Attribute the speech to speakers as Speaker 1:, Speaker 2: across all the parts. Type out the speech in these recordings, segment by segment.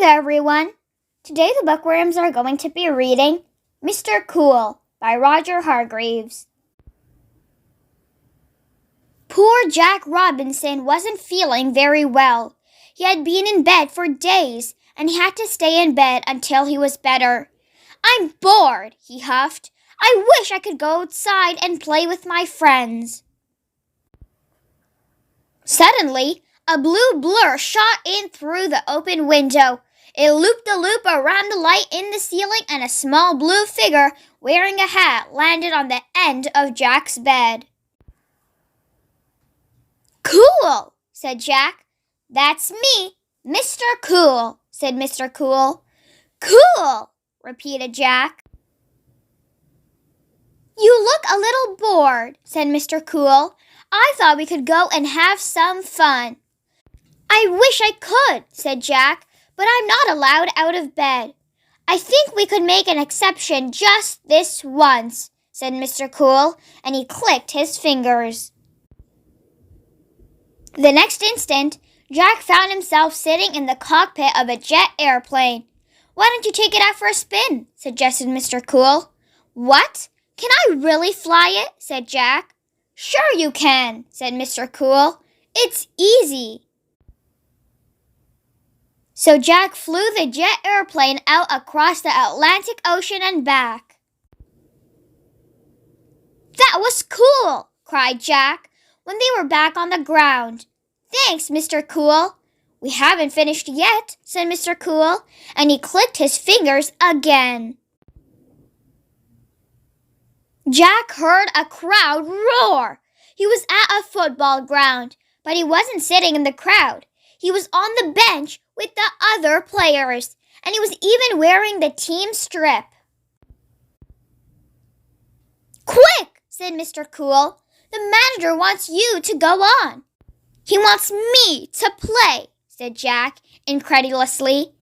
Speaker 1: there, everyone. Today the Bookworms are going to be reading Mr. Cool by Roger Hargreaves. Poor Jack Robinson wasn't feeling very well. He had been in bed for days, and he had to stay in bed until he was better. "I'm bored," he huffed. "I wish I could go outside and play with my friends." Suddenly, a blue blur shot in through the open window. It looped a loop around the light in the ceiling, and a small blue figure wearing a hat landed on the end of Jack's bed. "Cool," said Jack. "That's me, Mr. Cool," said Mr. Cool. "Cool," repeated Jack. "You look a little bored," said Mr. Cool. "I thought we could go and have some fun." "I wish I could," said Jack, "but I'm not allowed out of bed." "I think we could make an exception just this once," said Mr. Cool, and he clicked his fingers. The next instant, Jack found himself sitting in the cockpit of a jet airplane. "Why don't you take it out for a spin?" suggested Mr. Cool. "What? Can I really fly it?" said Jack. "Sure you can," said Mr. Cool. "It's easy." So Jack flew the jet airplane out across the Atlantic Ocean and back. "That was cool!" cried Jack when they were back on the ground. "Thanks, Mr. Cool." "We haven't finished yet," said Mr. Cool, and he clicked his fingers again. Jack heard a crowd roar. He was at a football ground, but he wasn't sitting in the crowd. He was on the bench with the other players, and he was even wearing the team strip. "Quick," said Mr. Cool. "The manager wants you to go on." "He wants me to play," said Jack incredulously.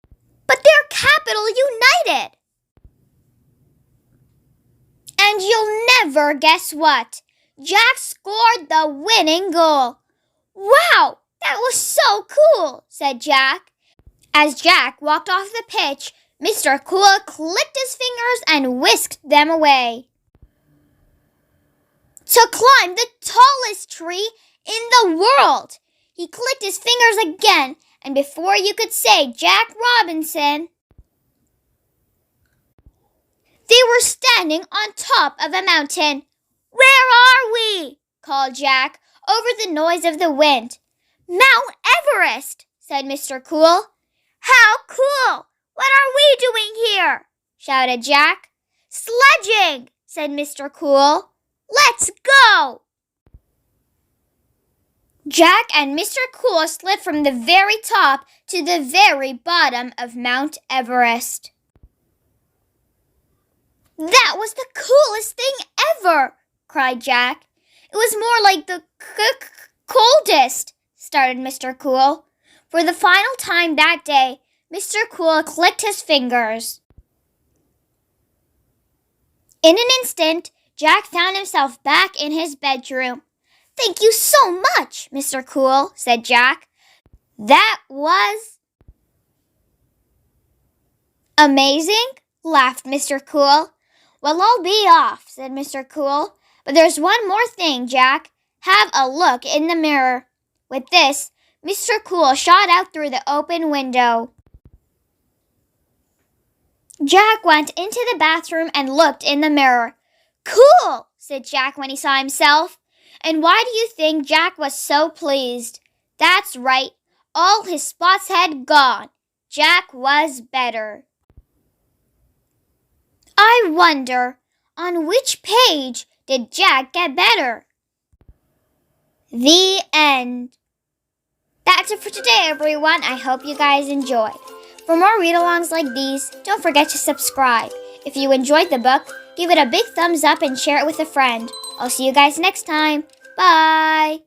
Speaker 1: "But they're Capital United." And you'll never guess what. Jack scored the winning goal. "Wow, that was so cool," said Jack. As Jack walked off the pitch, Mr. Cool clicked his fingers and whisked them away. "To climb the tallest tree in the world." He clicked his fingers again, and before you could say Jack Robinson, they were standing on top of a mountain. "Where are we?" called Jack over the noise of the wind. "Mount Everest," said Mr. Cool. "How cool! What are we doing here?" shouted Jack. "Sledging," said Mr. Cool. "Let's go!" Jack and Mr. Cool slid from the very top to the very bottom of Mount Everest. "That was the coolest thing ever!" cried Jack. "It was more like the coldest," started Mr. Cool. For the final time that day, Mr. Cool clicked his fingers. In an instant, Jack found himself back in his bedroom. "Thank you so much, Mr. Cool," said Jack. "That was amazing," laughed Mr. Cool. "Well, I'll be off," said Mr. Cool. "But there's one more thing, Jack. Have a look in the mirror." With this, Mr. Cool shot out through the open window. Jack went into the bathroom and looked in the mirror. "Cool," said Jack when he saw himself. And why do you think Jack was so pleased? That's right, all his spots had gone. Jack was better. I wonder, on which page did Jack get better? The end. That's it for today, everyone. I hope you guys enjoyed. For more read-alongs like these, don't forget to subscribe. If you enjoyed the book, give it a big thumbs up and share it with a friend. I'll see you guys next time. Bye!